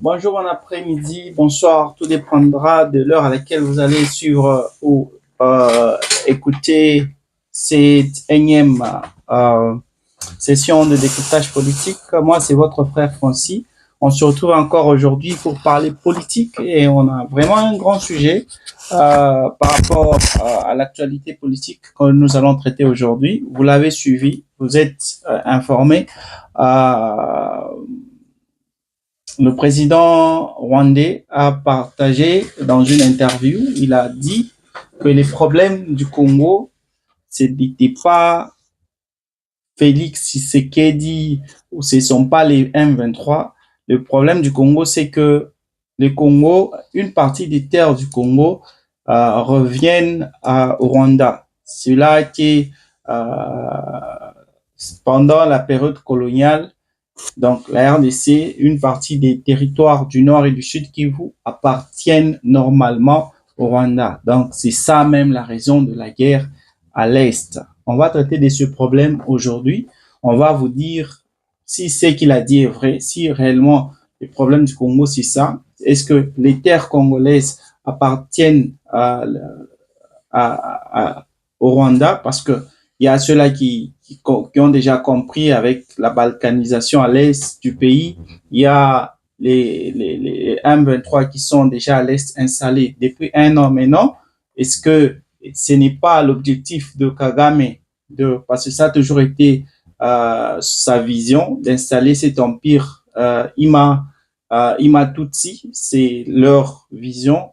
Bonjour, bon après-midi, bonsoir, tout dépendra de l'heure à laquelle vous allez suivre ou écouter cette énième euh, session de décryptage politique. Moi, c'est votre frère Francis. On se retrouve encore aujourd'hui pour parler politique et on a vraiment un grand sujet par rapport à l'actualité politique que nous allons traiter aujourd'hui. Vous l'avez suivi, vous êtes informé. Euh, le président rwandais a partagé dans une interview, il a dit que les problèmes du Congo, ce n'était pas Félix Tshisekedi ou ce ne sont pas les M23. Le problème du Congo, c'est que le Congo, une partie des terres du Congo reviennent au Rwanda. Cela a été pendant la période coloniale. Donc, la RDC, une partie des territoires du Nord et du Sud Kivu appartiennent normalement au Rwanda. Donc, c'est ça même la raison de la guerre à l'Est. On va traiter de ce problème aujourd'hui. On va vous dire si ce qu'il a dit est vrai, si réellement le problème du Congo, c'est ça. Est-ce que les terres congolaises appartiennent au Rwanda? Parce que il y a ceux-là qui ont déjà compris avec la balkanisation à l'est du pays. Il y a les M23 qui sont déjà à l'est installés depuis 1 an maintenant. Est-ce que ce n'est pas l'objectif de Kagame, parce que ça a toujours été sa vision d'installer cet empire Ima Tutsi, c'est leur vision.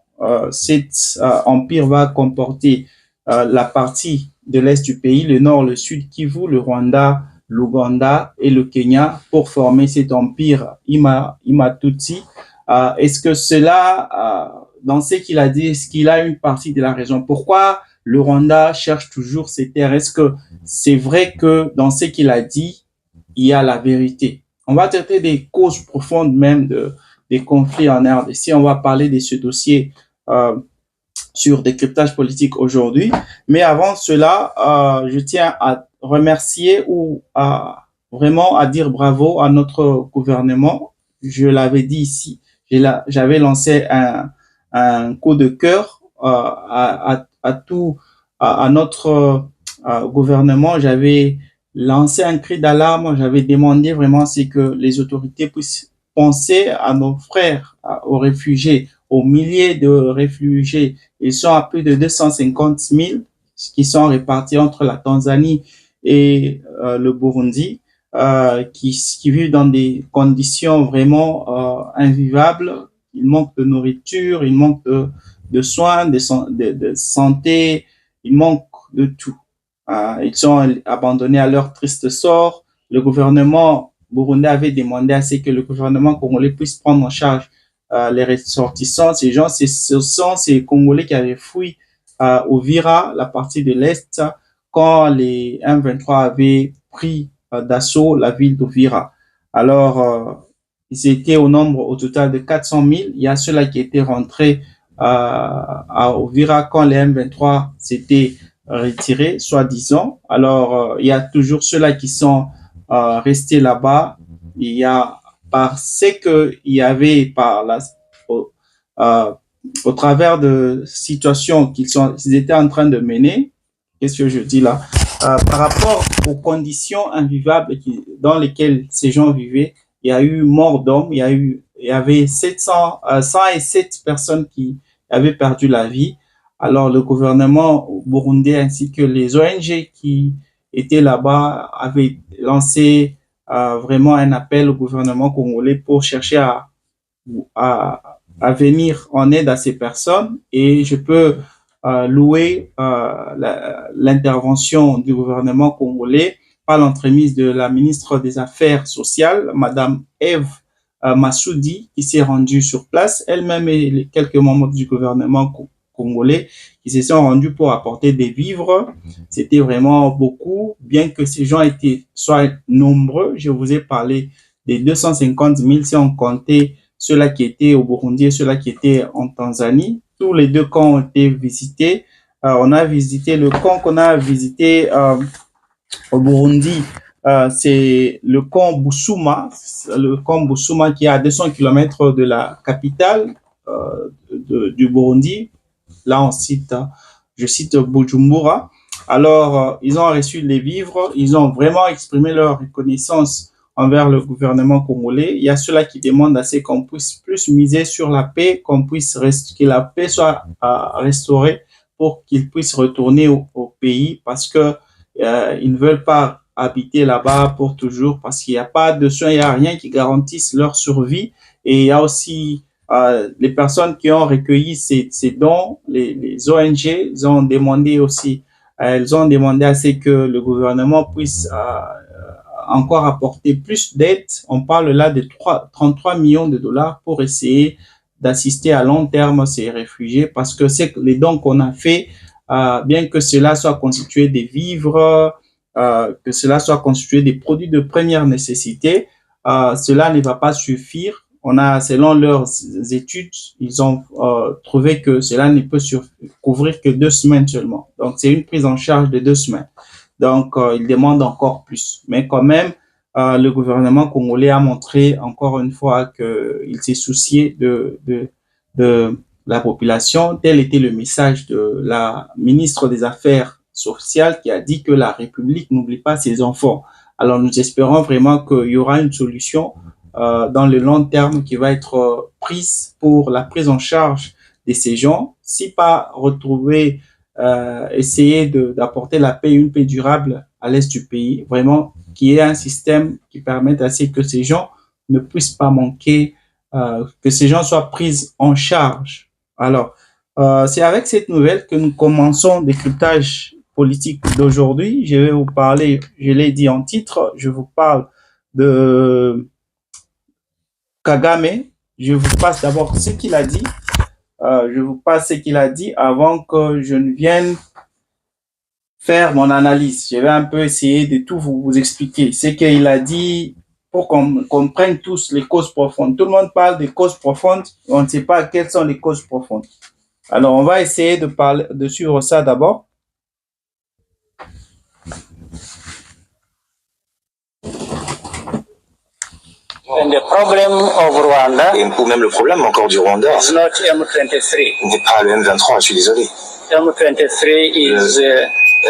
Cet empire va comporter la partie de l'est du pays, le nord, le sud Kivu, le Rwanda, l'Ouganda et le Kenya pour former cet empire Ima Tutsi. Est-ce que cela, dans ce qu'il a dit, est-ce qu'il a une partie de la raison? Pourquoi le Rwanda cherche toujours ces terres? Est-ce que c'est vrai que dans ce qu'il a dit, il y a la vérité? On va traiter des causes profondes même des conflits en RDC. On va parler de ce dossier sur décryptage politique aujourd'hui. Mais avant cela, je tiens à remercier ou vraiment à dire bravo à notre gouvernement. Je l'avais dit ici, j'avais lancé un coup de cœur à notre gouvernement. J'avais lancé un cri d'alarme. J'avais demandé vraiment c'est que les autorités puissent penser à nos frères, aux réfugiés, aux milliers de réfugiés. Ils sont à plus de 250 000 qui sont répartis entre la Tanzanie et le Burundi, qui vivent dans des conditions vraiment invivables. Il manque de nourriture, il manque de soins, de santé, il manque de tout. Ils sont abandonnés à leur triste sort. Le gouvernement burundais avait demandé à ce que le gouvernement congolais puisse prendre en charge les ressortissants. Ces gens, ce sont ces Congolais qui avaient fui au Vira, la partie de l'Est, quand les M23 avaient pris d'assaut la ville d'Ovira. Alors, ils étaient au nombre au total de 400 000. Il y a ceux-là qui étaient rentrés à Ovira quand les M23 s'étaient retirés, soi-disant. Alors, il y a toujours ceux-là qui sont restés là-bas. Il y a parce qu'il y avait au travers de situations qu'ils étaient en train de mener, qu'est-ce que je dis là, par rapport aux conditions invivables dans lesquelles ces gens vivaient, il y a eu mort d'hommes, il y avait 107 personnes qui avaient perdu la vie. Alors le gouvernement burundais ainsi que les ONG qui étaient là-bas avaient lancé vraiment un appel au gouvernement congolais pour chercher à venir en aide à ces personnes. Et je peux louer l'intervention du gouvernement congolais par l'entremise de la ministre des Affaires sociales, Madame Eve Massoudi qui s'est rendu sur place, elle-même et quelques membres du gouvernement congolais qui se sont rendus pour apporter des vivres. C'était vraiment beaucoup, bien que ces gens soient nombreux. Je vous ai parlé des 250 000 si on comptait ceux-là qui étaient au Burundi et ceux-là qui étaient en Tanzanie. Tous les deux camps ont été visités. On a visité le camp qu'on a visité au Burundi. C'est le camp Bousouma, qui est à 200 km de la capitale du Burundi. Là, je cite Bujumbura. Alors, ils ont reçu les vivres, ils ont vraiment exprimé leur reconnaissance envers le gouvernement congolais. Il y a ceux-là qui demandent assez qu'on puisse plus miser sur la paix, que la paix soit restaurée pour qu'ils puissent retourner au pays parce que ils ne veulent pas habiter là-bas pour toujours parce qu'il n'y a pas de soins, il n'y a rien qui garantisse leur survie. Et il y a aussi les personnes qui ont recueilli ces dons, les ONG, ils ont demandé aussi, elles ont demandé à ce que le gouvernement puisse encore apporter plus d'aide. On parle là de 33 millions de dollars pour essayer d'assister à long terme ces réfugiés parce que c'est les dons qu'on a fait, bien que cela soit constitué des vivres, que cela soit constitué des produits de première nécessité, cela ne va pas suffire. Selon leurs études, ils ont trouvé que cela ne peut couvrir que 2 semaines seulement. Donc, c'est une prise en charge de 2 semaines. Donc, ils demandent encore plus. Mais quand même, le gouvernement congolais a montré encore une fois qu'il s'est soucié de la population. Tel était le message de la ministre des Affaires sociales qui a dit que la République n'oublie pas ses enfants. Alors, nous espérons vraiment qu'il y aura une solution dans le long terme qui va être prise pour la prise en charge de ces gens, si pas retrouver, essayer d'apporter la paix, une paix durable à l'est du pays, vraiment qu'il y ait un système qui permette à ce que ces gens ne puissent pas manquer, que ces gens soient pris en charge. Alors, c'est avec cette nouvelle que nous commençons le décryptage politique d'aujourd'hui. Je vais vous parler, je l'ai dit en titre, je vous parle de Kagame. Je vous passe d'abord ce qu'il a dit. Je vous passe ce qu'il a dit avant que je ne vienne faire mon analyse. Je vais un peu essayer de tout vous expliquer. Ce qu'il a dit pour qu'on comprenne tous les causes profondes. Tout le monde parle des causes profondes. On ne sait pas quelles sont les causes profondes. Alors, on va essayer de suivre ça d'abord. And the problem of Rwanda, ou même le problème encore du Rwanda, is not M23. n'est pas le M23, je suis désolé. M23 is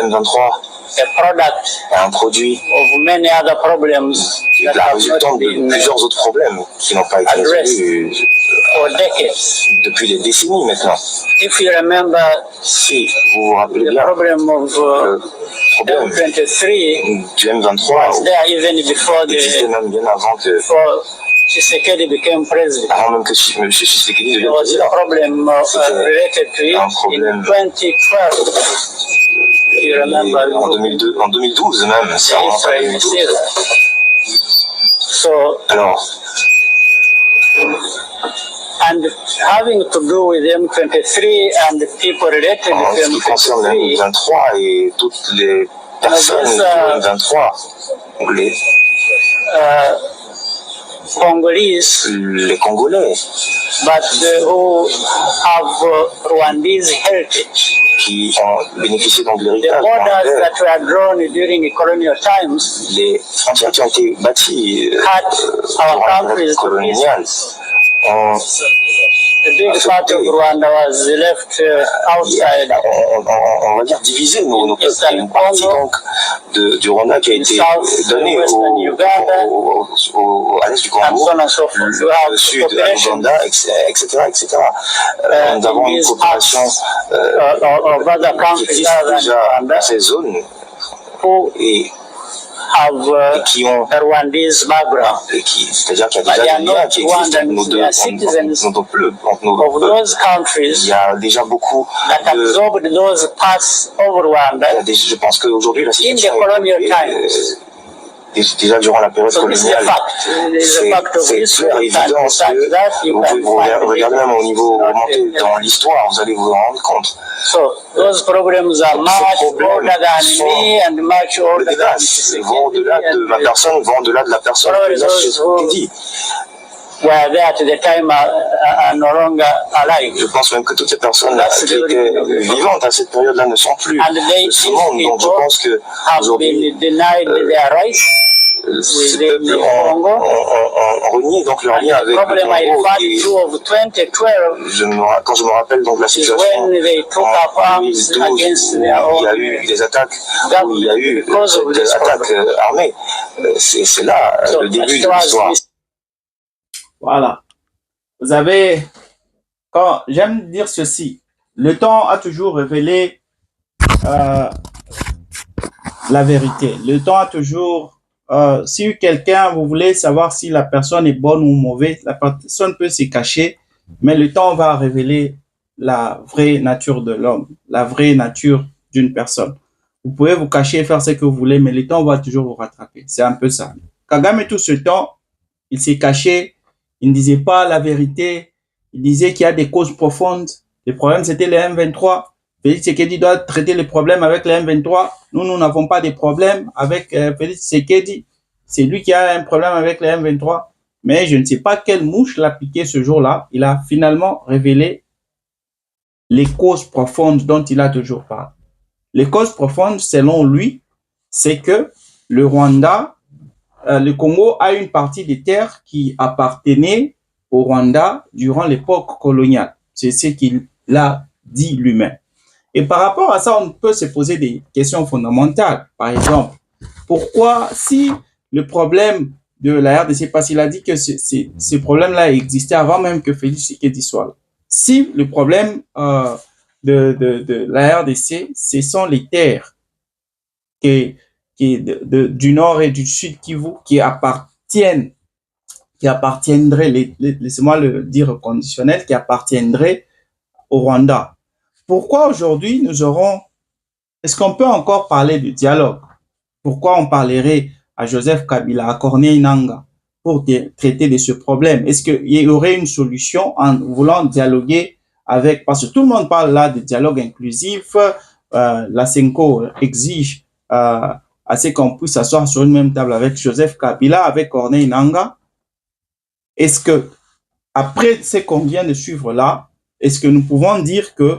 M23 a product est un produit of many other problems that la have résultante not de been plusieurs autres problèmes qui n'ont pas été résolus for decades. depuis des décennies maintenant. If you remember, Si vous vous rappelez the bien, problem of le problème M23 du M23 was there even before existait même bien avant que before Tshisekedi became president. avant même que M. Tshisekedi There devienne was a président. problem related to it un in problème 2012. You remember? En 2012 même, ça remonte à 2012. So, Alors, and having to do with M23 and the people related en to ce qui concerne le M23, M23 et toutes les personnes du M23, les Congolese, les Congolais but who have Rwandese heritage. qui ont bénéficié donc de The l'héritage borders rwandais, that were drawn during colonial times les frontières qui ont été bâties had our durant la countries période to coloniale peace. ont A big part of Rwanda was left outside. on va dire divisé nos peuples. Il y a une partie donc du Rwanda qui a été donnée à l'est du Congo, le sud à l'Ouganda, etc. Nous avons une coopération qui existe déjà dans ces zones et qui ont Rwandese background. c'est-à-dire qu'il y a déjà des liens qui existent entre nos deux peuples, entre nos Of those peuples. countries Il y a déjà beaucoup that de... absorbed those parts of Rwanda Je pense qu'aujourd'hui, la in the situation colonial est times. déjà durant la période coloniale. C'est clair, évident que vous pouvez regarder même au niveau remonté dans l'histoire, vous allez vous en rendre compte. Those problems are much older than me and much older than vont au-delà de ma personne, vont au-delà de la personne qui dit. Were there at the time are no longer alive. Je pense même que toutes ces personnes qui étaient vivantes à cette période-là ne sont plus de ce monde. Donc je pense que aujourd'hui, ces peuples ont renié donc leur lien avec le Congo. Quand je me rappelle donc la situation en 2012 où il y a eu des attaques, où il y a eu des attaques armées, c'est là le début de l'histoire. Voilà. Vous avez, quand j'aime dire ceci, le temps a toujours révélé la vérité. Le temps a toujours, si quelqu'un, vous voulez savoir si la personne est bonne ou mauvaise, la personne peut se cacher, mais le temps va révéler la vraie nature de l'homme, la vraie nature d'une personne. Vous pouvez vous cacher et faire ce que vous voulez, mais le temps va toujours vous rattraper. C'est un peu ça. Kagame, tout ce temps, il s'est caché. Il ne disait pas la vérité. Il disait qu'il y a des causes profondes. Le problème, c'était les M23. Félix Tshisekedi doit traiter les problèmes avec les M23. Nous n'avons pas de problème avec Félix Tshisekedi. C'est lui qui a un problème avec les M23. Mais je ne sais pas quelle mouche l'a piqué ce jour-là. Il a finalement révélé les causes profondes dont il a toujours parlé. Les causes profondes, selon lui, c'est que le Rwanda, le Congo a une partie des terres qui appartenaient au Rwanda durant l'époque coloniale. C'est ce qu'il a dit lui-même. Et par rapport à ça, on peut se poser des questions fondamentales. Par exemple, pourquoi, si le problème de la RDC, parce qu'il a dit que ce problème-là existait avant même que Félix Tshisekedi soit là. Si le problème de la RDC, ce sont les terres du nord et du sud Kivu qui appartiendraient, laissez-moi le dire conditionnel, qui appartiendraient au Rwanda. Pourquoi aujourd'hui est-ce qu'on peut encore parler de dialogue? Pourquoi on parlerait à Joseph Kabila, à Corneille Nangaa pour traiter de ce problème? Est-ce qu'il y aurait une solution en voulant dialoguer avec, parce que tout le monde parle là de dialogue inclusif, la CENCO exige à ce qu'on puisse s'asseoir sur une même table avec Joseph Kabila, avec Corneille Nangaa. Est-ce que, après ce qu'on vient de suivre là, est-ce que nous pouvons dire que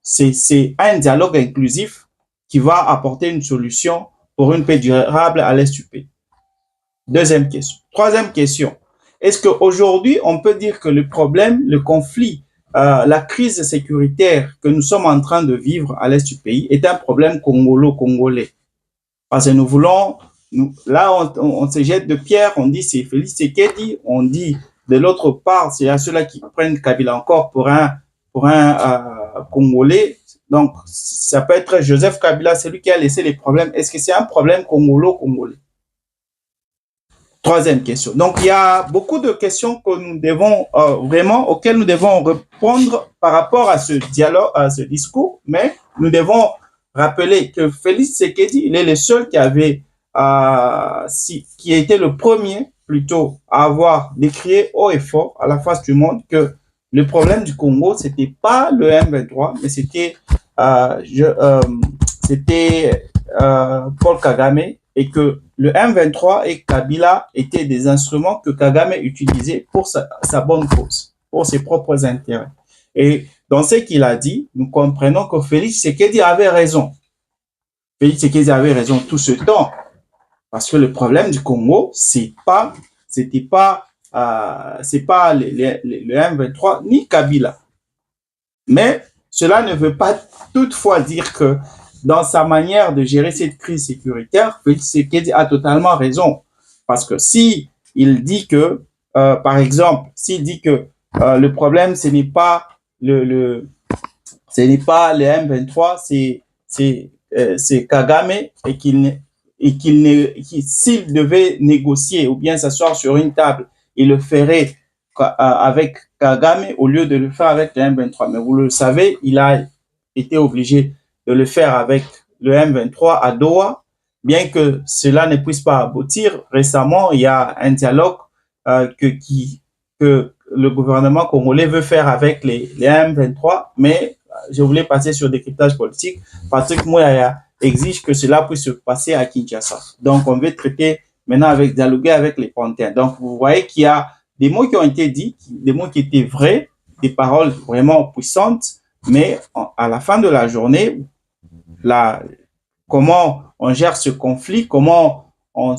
c'est un dialogue inclusif qui va apporter une solution pour une paix durable à l'Est du pays? Deuxième question. Troisième question. Est-ce qu'aujourd'hui, on peut dire que le problème, le conflit, la crise sécuritaire que nous sommes en train de vivre à l'Est du pays est un problème congolais? Parce que nous voulons, là, on se jette de pierre, on dit c'est Félix Tshisekedi, on dit de l'autre part, c'est à ceux-là qui prennent Kabila encore pour un Congolais. Donc, ça peut être Joseph Kabila, c'est lui qui a laissé les problèmes. Est-ce que c'est un problème congolais? Troisième question. Donc, il y a beaucoup de questions que nous devons auxquelles nous devons répondre par rapport à ce dialogue, à ce discours, mais nous devons rappeler que Félix Tshisekedi, il est le seul qui était le premier plutôt à avoir décrié haut et fort à la face du monde que le problème du Congo, c'était pas le M23, mais c'était Paul Kagame, et que le M23 et Kabila étaient des instruments que Kagame utilisait pour sa bonne cause, pour ses propres intérêts. Et dans ce qu'il a dit, nous comprenons que Félix Tshisekedi avait raison. Félix Tshisekedi avait raison tout ce temps. Parce que le problème du Congo, c'est pas le M23 ni Kabila. Mais cela ne veut pas toutefois dire que dans sa manière de gérer cette crise sécuritaire, Félix Tshisekedi a totalement raison. Parce que si il dit que, par exemple, s'il dit que le problème, ce n'est pas le M23, c'est Kagame, et s'il devait négocier ou bien s'asseoir sur une table, il le ferait avec Kagame au lieu de le faire avec le M23. Mais vous le savez, il a été obligé de le faire avec le M23 à Doha. bien que cela ne puisse pas aboutir, récemment, il y a un dialogue que le gouvernement congolais veut faire avec les M23, mais je voulais passer sur le décryptage politique. Patrick Mouyaya exige que cela puisse se passer à Kinshasa. Donc, on veut traiter maintenant dialoguer avec les Panthéens. Donc, vous voyez qu'il y a des mots qui ont été dits, des mots qui étaient vrais, des paroles vraiment puissantes, mais à la fin de la journée, comment on gère ce conflit, comment on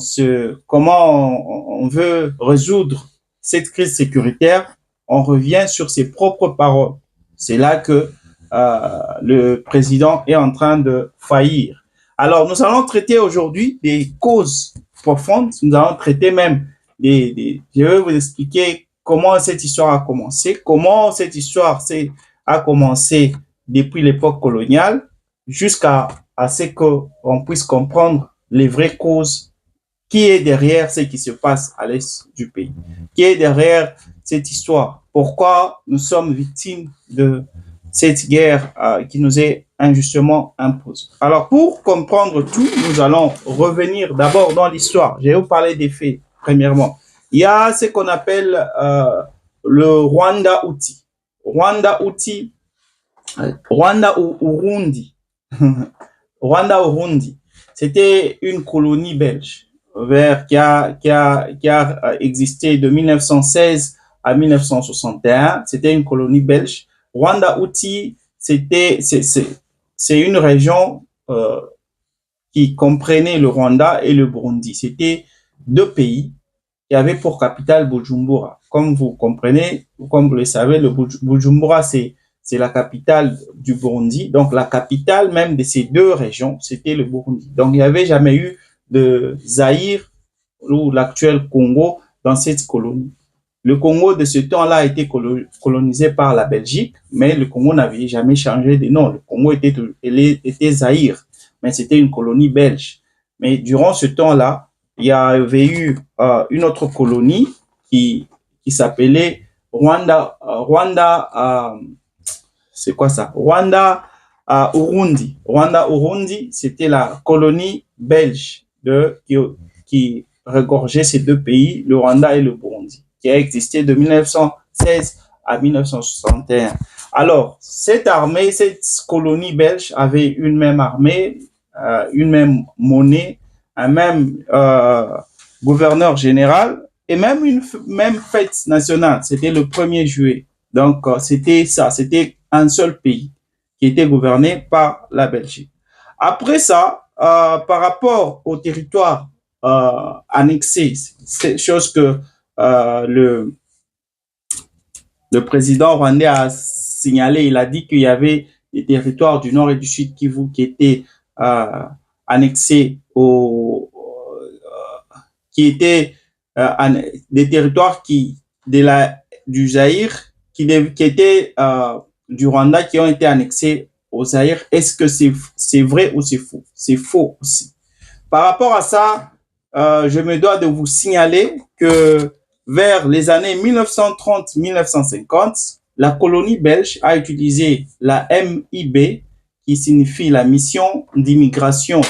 veut résoudre cette crise sécuritaire, on revient sur ses propres paroles. C'est là que le président est en train de faillir. Alors, nous allons traiter aujourd'hui des causes profondes. Nous allons traiter même je vais vous expliquer comment cette histoire a commencé, comment cette histoire a commencé depuis l'époque coloniale jusqu'à ce qu'on puisse comprendre les vraies causes, qui est derrière ce qui se passe à l'est du pays, qui est derrière cette histoire, pourquoi nous sommes victimes de cette guerre qui nous est injustement imposée. Alors, pour comprendre tout, nous allons revenir d'abord dans l'histoire. Je vais vous parler des faits, premièrement. Il y a ce qu'on appelle le Rwanda-Uti. Rwanda-Uti, Rwanda-Urundi. Rwanda-Urundi, c'était une colonie belge qui a existé de 1916 à 1961. C'était une colonie belge. Rwanda-Uti, c'est une région qui comprenait le Rwanda et le Burundi. C'était deux pays qui avaient pour capitale Bujumbura. Comme vous comprenez, comme vous le savez, le Bujumbura, c'est la capitale du Burundi. Donc, la capitale même de ces deux régions, c'était le Burundi. Donc, il n'y avait jamais eu de Zaïre ou l'actuel Congo dans cette colonie. Le Congo de ce temps-là a été colonisé par la Belgique, mais le Congo n'avait jamais changé de nom. Le Congo était Zaïre, mais c'était une colonie belge. Mais durant ce temps-là, il y avait eu une autre colonie qui s'appelait c'est quoi ça? Rwanda-Urundi. Rwanda-Urundi, c'était la colonie belge qui regorgeait ces deux pays, le Rwanda et le Burundi, qui a existé de 1916 à 1961. Alors, cette colonie belge avait une même armée, une même monnaie, un même gouverneur général et même une même fête nationale. C'était le 1er juillet. Donc, c'était un seul pays qui était gouverné par la Belgique. Après ça, par rapport au territoire annexé, c'est chose que le président rwandais a signalé. Il a dit qu'il y avait des territoires du nord et du sud Kivu qui étaient annexés qui étaient des territoires du Zaïre qui étaient du Rwanda qui ont été annexés au Zaïre. Est-ce que c'est vrai ou c'est faux? C'est faux aussi. Par rapport à ça, je me dois de vous signaler que vers les années 1930-1950, la colonie belge a utilisé la MIB, qui signifie la mission d'immigration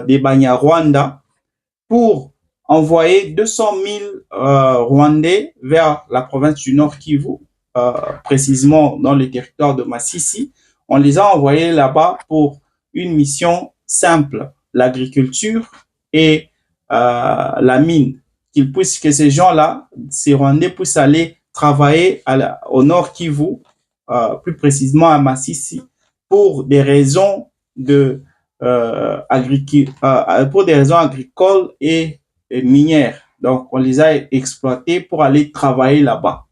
des Banyarwanda, pour envoyer 200 000 Rwandais vers la province du Nord Kivu, précisément dans le territoire de Masisi. On les a envoyés là-bas pour une mission simple, l'agriculture et la mine. Que ces gens-là, ces Rwandais, puissent aller travailler au Nord Kivu, plus précisément à Masisi, pour des raisons agricoles et minières. Donc, on les a exploités pour aller travailler là-bas.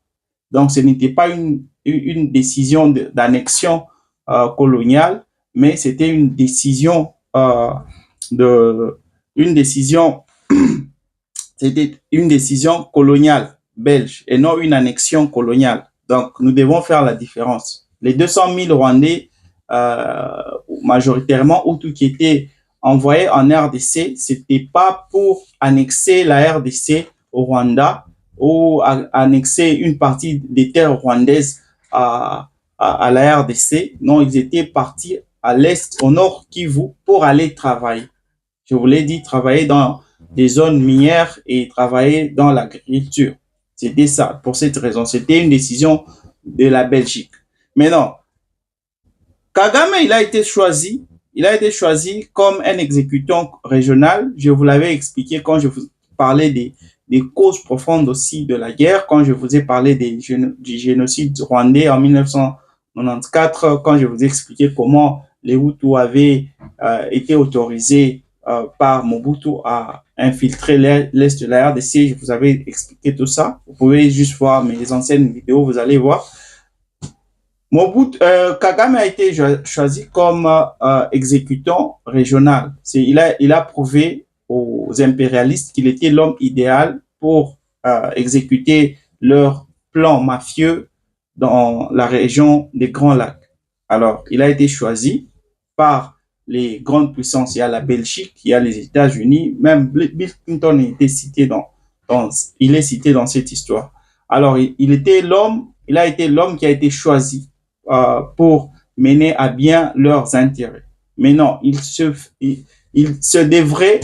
Donc, ce n'était pas une décision d'annexion coloniale, mais c'était une décision c'était une décision coloniale belge et non une annexion coloniale. Donc, nous devons faire la différence. Les 200 000 Rwandais, majoritairement, ou tout qui étaient envoyés en RDC, c'était pas pour annexer la RDC au Rwanda ou annexer une partie des terres rwandaises à la RDC. Non, ils étaient partis à l'est, au nord Kivu, pour aller travailler. Je vous l'ai dit, travailler dans des zones minières et travailler dans l'agriculture. C'était ça, pour cette raison. C'était une décision de la Belgique. Maintenant, Kagame, il a été choisi comme un exécutant régional. Je vous l'avais expliqué quand je vous parlais des causes profondes aussi de la guerre, quand je vous ai parlé du génocide rwandais en 1994, quand je vous ai expliqué comment les Hutus avaient été autorisés par Mobutu à infiltrer l'Est de la RDC. Je vous avais expliqué tout ça. Vous pouvez juste voir mes anciennes vidéos, vous allez voir. Kagame a été choisi comme exécutant régional. Il a prouvé aux impérialistes qu'il était l'homme idéal pour exécuter leur plan mafieux dans la région des Grands Lacs. Alors, il a été choisi par les grandes puissances. Il y a la Belgique, il y a les États-Unis, même Bill Clinton était cité il est cité dans cette histoire. Alors, il a été l'homme qui a été choisi pour mener à bien leurs intérêts. Mais non, il se devrait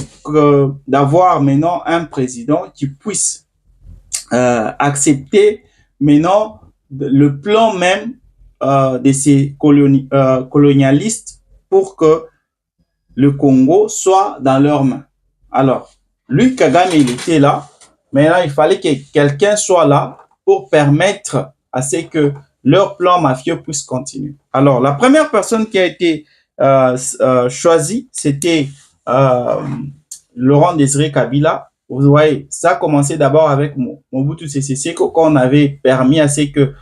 d'avoir maintenant un président qui puisse accepter maintenant le plan même de ces colonialistes pour que le Congo soit dans leurs mains. Alors, lui, Kagame, il était là, mais là, il fallait que quelqu'un soit là pour permettre à ce que leur plan mafieux puisse continuer. Alors, la première personne qui a été choisie, c'était Laurent Désiré Kabila. Vous voyez, ça a commencé d'abord avec Mobutu Sese Seko, quand on avait permis à ce que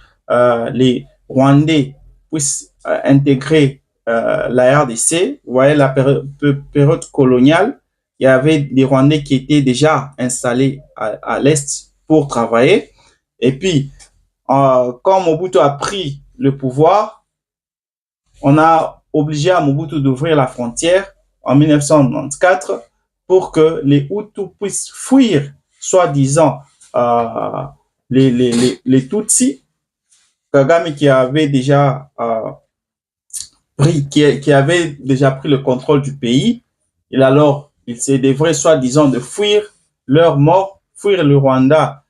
les Rwandais puissent intégrer la RDC. Vous voyez, la période coloniale, il y avait des Rwandais qui étaient déjà installés à l'Est pour travailler. Et puis, quand Mobutu a pris le pouvoir, on a obligé à Mobutu d'ouvrir la frontière en 1994 pour que les Hutus puissent fuir, soi-disant, les Tutsis. Kagame qui avait déjà qui avait déjà pris le contrôle du pays, et alors il se devrait soi-disant de fuir leur mort, fuir le Rwanda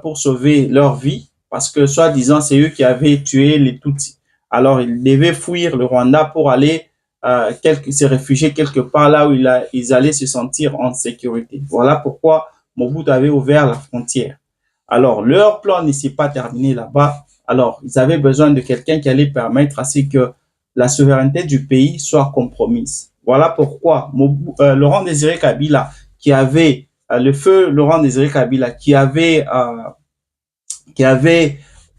pour sauver leur vie, parce que soi-disant c'est eux qui avaient tué les Tutsis. Alors ils devaient fuir le Rwanda pour aller se réfugier quelque part là où ils allaient se sentir en sécurité. Voilà pourquoi Mobutu avait ouvert la frontière. Alors leur plan ne s'est pas terminé là-bas. Alors ils avaient besoin de quelqu'un qui allait permettre à ce que la souveraineté du pays soit compromise. Voilà pourquoi Laurent Désiré Kabila, qui avait le feu Laurent Désiré Kabila, qui avait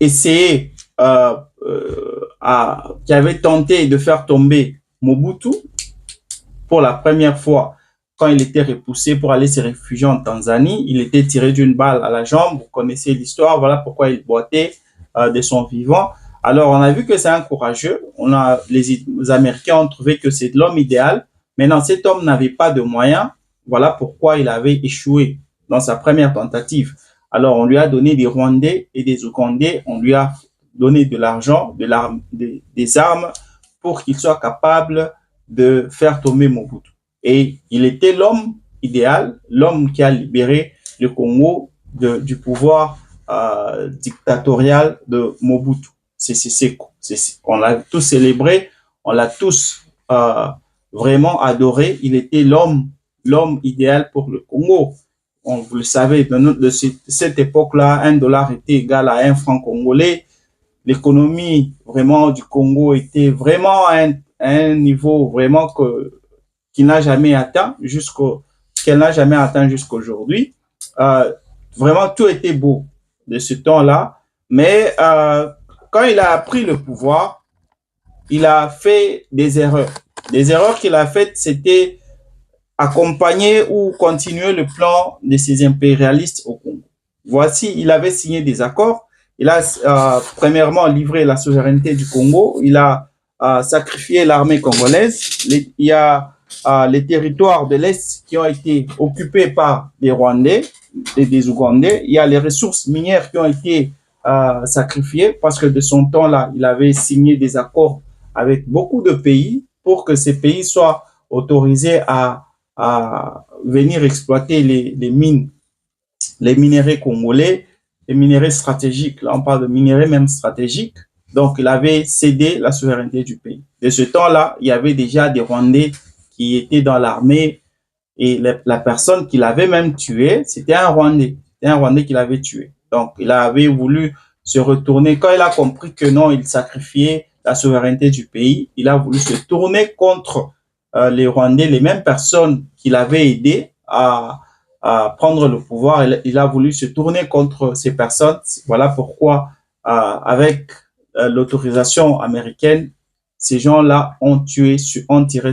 essayé, qui avait tenté de faire tomber Mobutu pour la première fois quand il était repoussé pour aller se réfugier en Tanzanie. Il était tiré d'une balle à la jambe. Vous connaissez l'histoire. Voilà pourquoi il boitait de son vivant. Alors, on a vu que c'est un courageux. Les Américains ont trouvé que c'est l'homme idéal. Maintenant, cet homme n'avait pas de moyens. Voilà pourquoi il avait échoué dans sa première tentative. Alors, on lui a donné des Rwandais et des Ougandais. On lui a donné de l'argent, des armes pour qu'il soit capable de faire tomber Mobutu. Et il était l'homme idéal, l'homme qui a libéré le Congo du pouvoir dictatorial de Mobutu. On l'a tous célébré, on l'a tous vraiment adoré. Il était l'homme idéal pour le Congo. Vous le savez, de cette époque-là, $1 était égal à 1 franc congolais. L'économie vraiment du Congo était vraiment à un niveau vraiment qu'elle n'a jamais atteint jusqu'aujourd'hui. Vraiment, tout était beau de ce temps-là. Mais quand il a pris le pouvoir, il a fait des erreurs. Les erreurs qu'il a faites, c'était accompagner ou continuer le plan de ces impérialistes au Congo. Voici, il avait signé des accords. Il a premièrement livré la souveraineté du Congo. Il a sacrifié l'armée congolaise. Il y a les territoires de l'Est qui ont été occupés par des Rwandais et des Ougandais. Il y a les ressources minières qui ont été sacrifiées parce que de son temps-là, il avait signé des accords avec beaucoup de pays pour que ces pays soient autorisés à à venir exploiter les mines, les minéraux congolais, les minéraux stratégiques. Là, on parle de minéraux même stratégiques. Donc, il avait cédé la souveraineté du pays. De ce temps-là, il y avait déjà des Rwandais qui étaient dans l'armée et la personne qui l'avait même tué, c'était un Rwandais. C'était un Rwandais qui l'avait tué. Donc, il avait voulu se retourner. Quand il a compris que non, il sacrifiait la souveraineté du pays, il a voulu se tourner contre les Rwandais, les mêmes personnes qui l'avaient aidé à prendre le pouvoir. Il a voulu se tourner contre ces personnes. Voilà pourquoi, avec l'autorisation américaine, ces gens-là ont tué, ont tiré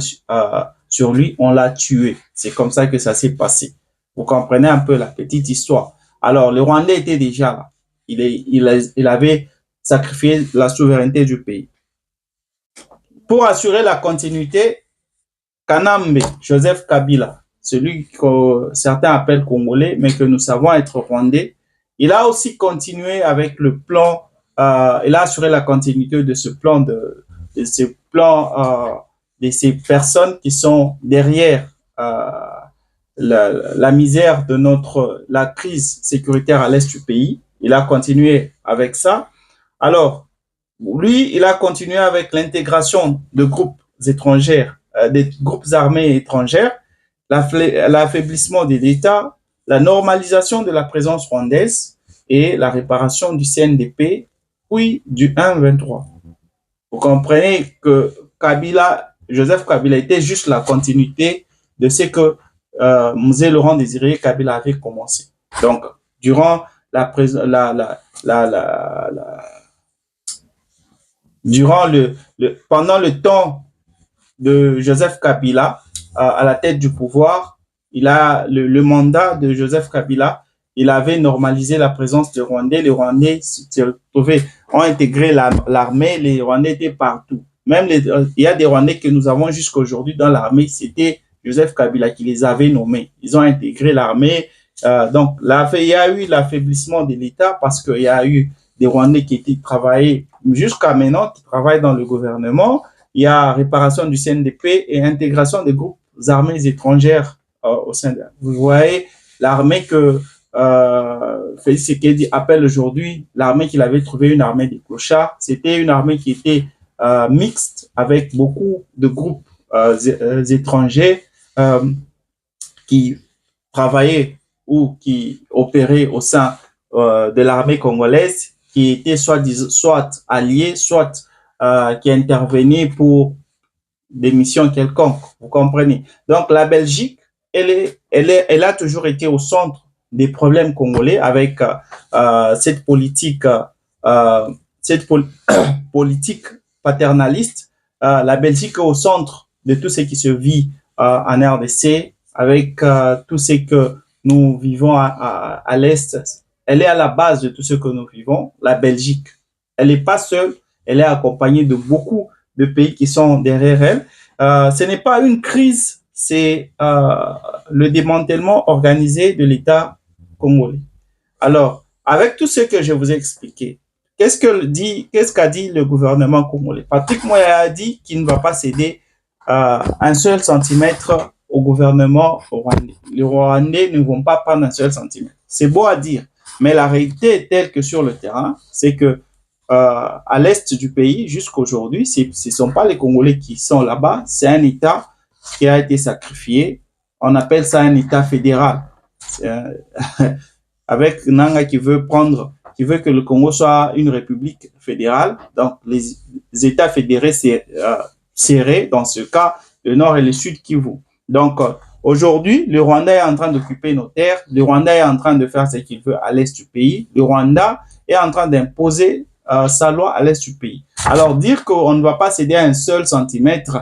sur lui, on l'a tué. C'est comme ça que ça s'est passé. Vous comprenez un peu la petite histoire. Alors, le Rwandais était déjà là. Il avait sacrifié la souveraineté du pays. Pour assurer la continuité, Kanambe, Joseph Kabila, celui que certains appellent Congolais, mais que nous savons être Rwandais, il a aussi continué avec le plan, il a assuré la continuité de ce plan, de ces personnes qui sont derrière la misère de la crise sécuritaire à l'est du pays. Il a continué avec ça. Alors, lui, il a continué avec l'intégration de groupes étrangers, des groupes armés étrangères, l'affaiblissement de l'État, la normalisation de la présence rwandaise et la réparation du CNDP, puis du 1-23. Vous comprenez que Joseph Kabila était juste la continuité de ce que Mzee Laurent Désiré Kabila avait commencé. Donc, durant pendant le temps de Joseph Kabila à la tête du pouvoir, le mandat de Joseph Kabila, il avait normalisé la présence des Rwandais. Les Rwandais ont intégré l'armée, les Rwandais étaient partout. Même il y a des Rwandais que nous avons jusqu'à aujourd'hui dans l'armée, c'était Joseph Kabila qui les avait nommés. Ils ont intégré l'armée. Donc, il y a eu l'affaiblissement de l'État parce qu'il y a eu des Rwandais qui étaient travaillés jusqu'à maintenant, qui travaillent dans le gouvernement. Il y a réparation du CNDP et intégration des groupes armés étrangères au sein de... Vous voyez, l'armée que Félix Tshisekedi appelle aujourd'hui, l'armée qu'il avait trouvé une armée des clochards, c'était une armée qui était mixte avec beaucoup de groupes étrangers qui travaillaient ou qui opéraient au sein de l'armée congolaise, qui étaient soit alliés, soit qui intervenaient pour des missions quelconques, vous comprenez. Donc la Belgique, elle a toujours été au centre des problèmes congolais avec cette politique politique paternaliste. La Belgique est au centre de tout ce qui se vit en RDC, avec tout ce que nous vivons à l'Est. Elle est à la base de tout ce que nous vivons, la Belgique. Elle n'est pas seule, elle est accompagnée de beaucoup de pays qui sont derrière elle. Ce n'est pas une crise, c'est le démantèlement organisé de l'État congolais. Alors, avec tout ce que je vous ai expliqué, qu'est-ce qu'a dit le gouvernement congolais? Patrick Moya a dit qu'il ne va pas céder un seul centimètre au gouvernement rwandais. Les Rwandais ne vont pas prendre un seul centimètre. C'est beau à dire, mais la réalité est telle que sur le terrain, c'est que à l'est du pays, jusqu'aujourd'hui, ce ne sont pas les Congolais qui sont là-bas, c'est un État qui a été sacrifié. On appelle ça un État fédéral. Avec Nanga qui veut que le Congo soit une république fédérale. Donc, les États fédérés serrés, dans ce cas, le Nord et le Sud Kivu. Donc, aujourd'hui, le Rwanda est en train d'occuper nos terres. Le Rwanda est en train de faire ce qu'il veut à l'est du pays. Le Rwanda est en train d'imposer sa loi à l'est du pays. Alors, dire qu'on ne va pas céder un seul centimètre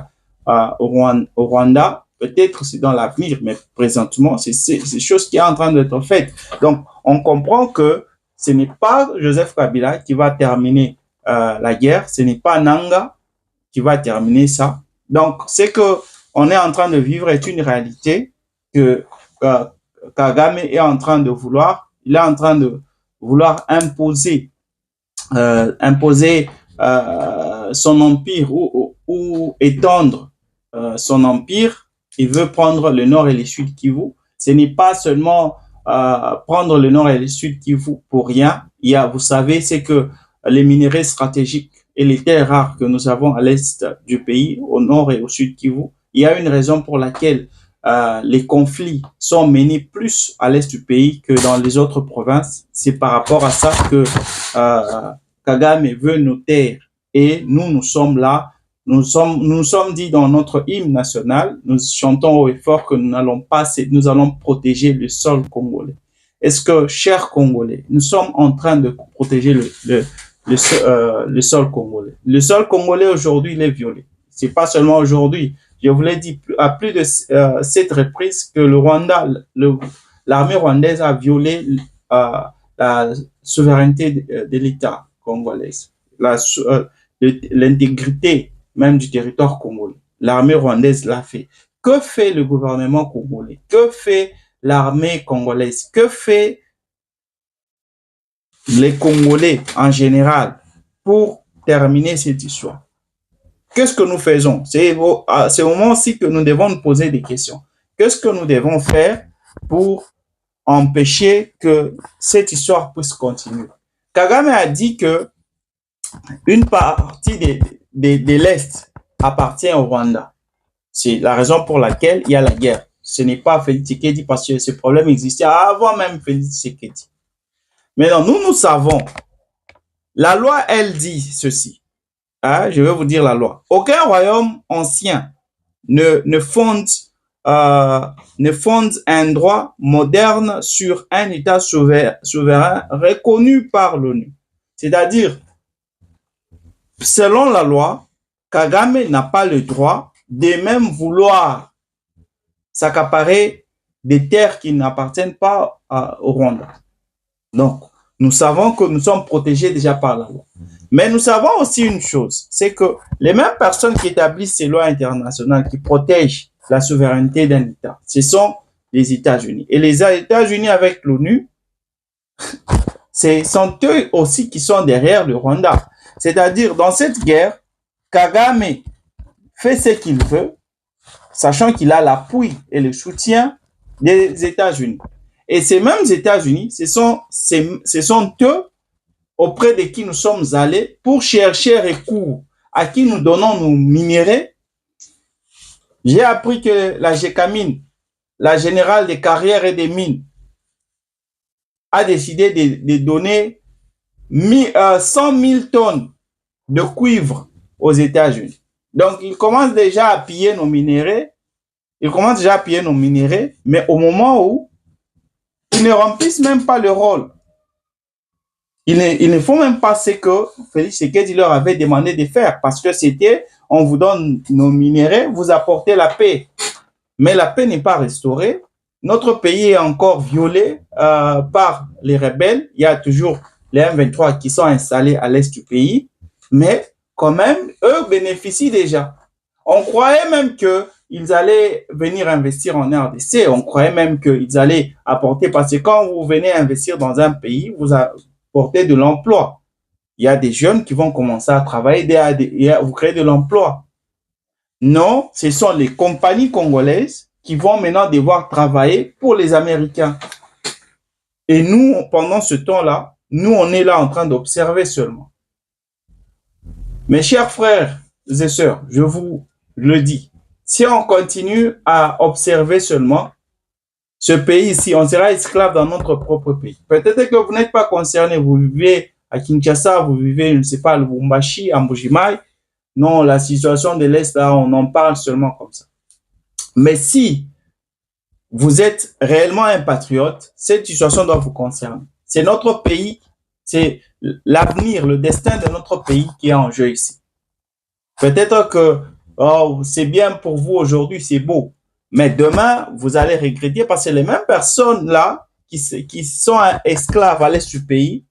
au Rwanda, peut-être c'est dans l'avenir, mais présentement, c'est chose qui est en train d'être faite. Donc, on comprend que ce n'est pas Joseph Kabila qui va terminer la guerre, ce n'est pas Nanga qui va terminer ça. Donc, c'est que on est en train de vivre est une réalité que Kagame est en train de vouloir. Il est en train de vouloir imposer son empire ou étendre son empire il veut prendre le nord et le sud Kivu. Ce n'est pas seulement prendre le nord et le sud Kivu pour rien. Il y a, vous savez, c'est que les minéraux stratégiques et les terres rares que nous avons à l'est du pays, au nord et au sud Kivu, il y a une raison pour laquelle les conflits sont menés plus à l'est du pays que dans les autres provinces. C'est par rapport à ça que Kagame veut nos terres. Et nous sommes là. Nous sommes dit dans notre hymne national, nous chantons haut et fort que nous allons protéger le sol congolais. Est-ce que, chers Congolais, nous sommes en train de protéger le sol congolais? Le sol congolais aujourd'hui, il est violé. C'est pas seulement aujourd'hui. Je vous l'ai dit à plus de 7 reprises que le Rwanda, l'armée rwandaise a violé la souveraineté de l'État congolais, l'intégrité même du territoire congolais. L'armée rwandaise l'a fait. Que fait le gouvernement congolais? Que fait l'armée congolaise? Que fait les Congolais en général pour terminer cette histoire? Qu'est-ce que nous faisons? C'est au moment-ci que nous devons nous poser des questions. Qu'est-ce que nous devons faire pour empêcher que cette histoire puisse continuer? Kagame a dit que une partie de l'Est appartient au Rwanda. C'est la raison pour laquelle il y a la guerre. Ce n'est pas Félix Tshisekedi parce que ce problème existait avant même Félix Tshisekedi. Maintenant, nous savons, la loi, elle dit ceci. Je vais vous dire la loi. Aucun royaume ancien ne fonde un droit moderne sur un État souverain reconnu par l'ONU. C'est-à-dire, selon la loi, Kagame n'a pas le droit de même vouloir s'accaparer des terres qui n'appartiennent pas au Rwanda. Donc, nous savons que nous sommes protégés déjà par la loi. Mais nous savons aussi une chose, c'est que les mêmes personnes qui établissent ces lois internationales qui protègent la souveraineté d'un État, ce sont les États-Unis. Et les États-Unis avec l'ONU, ce sont eux aussi qui sont derrière le Rwanda. C'est-à-dire, dans cette guerre, Kagame fait ce qu'il veut, sachant qu'il a l'appui et le soutien des États-Unis. Et ces mêmes États-Unis, ce sont eux auprès de qui nous sommes allés pour chercher recours, à qui nous donnons nos minéraux. J'ai appris que la GECAMINE, la générale des carrières et des mines, a décidé de donner 100 000 tonnes de cuivre aux États-Unis. Donc, ils commencent déjà à piller nos minéraux. Mais au moment où ils ne remplissent même pas le rôle. Ils ne font même pas ce que Félix Tshisekedi leur avait demandé de faire parce que c'était, on vous donne nos minéraux, vous apportez la paix. Mais la paix n'est pas restaurée. Notre pays est encore violé par les rebelles. Il y a toujours les M23 qui sont installés à l'est du pays. Mais quand même, eux bénéficient déjà. On croyait même qu'ils allaient venir investir en RDC. On croyait même qu'ils allaient apporter, parce que quand vous venez investir dans un pays, vous apportez de l'emploi. Il y a des jeunes qui vont commencer à travailler, vous créez de l'emploi. Non, ce sont les compagnies congolaises qui vont maintenant devoir travailler pour les Américains. Et nous, pendant ce temps-là, nous, on est là en train d'observer seulement. Mes chers frères et sœurs, je vous le dis, si on continue à observer seulement ce pays ici, on sera esclave dans notre propre pays. Peut-être que vous n'êtes pas concerné, vous vivez à Kinshasa, vous vivez, je ne sais pas, à Lubumbashi, à Mbujimaï. Non, la situation de l'Est, là, on en parle seulement comme ça. Mais si vous êtes réellement un patriote, cette situation doit vous concerner. C'est notre pays, c'est l'avenir, le destin de notre pays qui est en jeu ici. Peut-être que c'est bien pour vous aujourd'hui, c'est beau. Mais demain, vous allez regretter parce que les mêmes personnes-là qui sont esclaves à l'est du pays,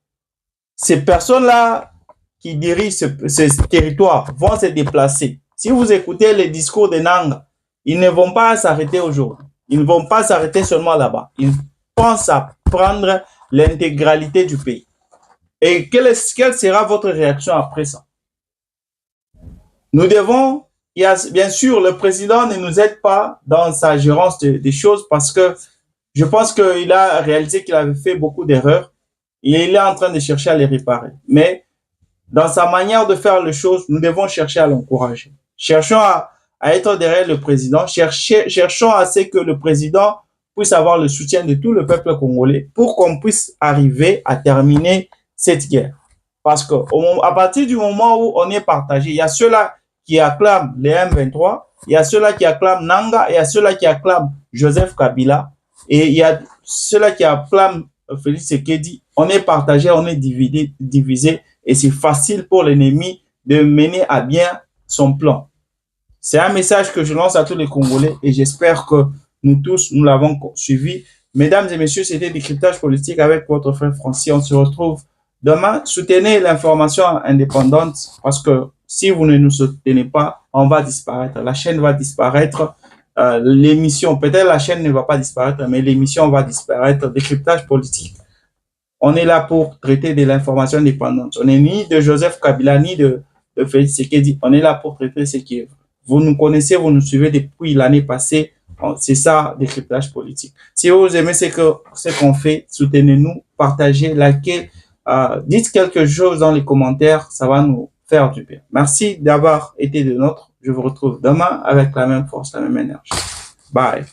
ces personnes-là qui dirigent ce territoire vont se déplacer. Si vous écoutez les discours de Nanga, ils ne vont pas s'arrêter aujourd'hui. Ils ne vont pas s'arrêter seulement là-bas. Ils pensent à prendre l'intégralité du pays. Et quelle sera votre réaction après ça? Nous devons il y a, bien sûr, le président ne nous aide pas dans sa gérance des choses parce que je pense qu'il a réalisé qu'il avait fait beaucoup d'erreurs et il est en train de chercher à les réparer. Mais dans sa manière de faire les choses, nous devons chercher à l'encourager. Cherchons à être derrière le président. Cherchons à ce que le président puisse avoir le soutien de tout le peuple congolais pour qu'on puisse arriver à terminer cette guerre. Parce que à partir du moment où on est partagé, il y a ceux-là qui acclament les M23, il y a ceux-là qui acclament Nanga, il y a ceux-là qui acclament Joseph Kabila, et il y a ceux-là qui acclament Félix Tshisekedi. On est partagé, on est divisé, et c'est facile pour l'ennemi de mener à bien son plan. C'est un message que je lance à tous les Congolais, et j'espère que nous tous, nous l'avons suivi. Mesdames et messieurs, c'était Décryptage politique avec votre frère Francis. On se retrouve demain. Soutenez l'information indépendante parce que si vous ne nous soutenez pas, on va disparaître. La chaîne va disparaître. L'émission, peut-être la chaîne ne va pas disparaître, mais l'émission va disparaître. Décryptage politique. On est là pour traiter de l'information indépendante. On n'est ni de Joseph Kabila, ni de Félix Tshisekedi. On est là pour traiter ce qui est. Vous nous connaissez, vous nous suivez depuis l'année passée. C'est ça, Décryptage politique. Si vous aimez ce qu'on fait, soutenez-nous, partagez, likez, dites quelque chose dans les commentaires, ça va nous faire du bien. Merci d'avoir été de nôtres. Je vous retrouve demain avec la même force, la même énergie. Bye.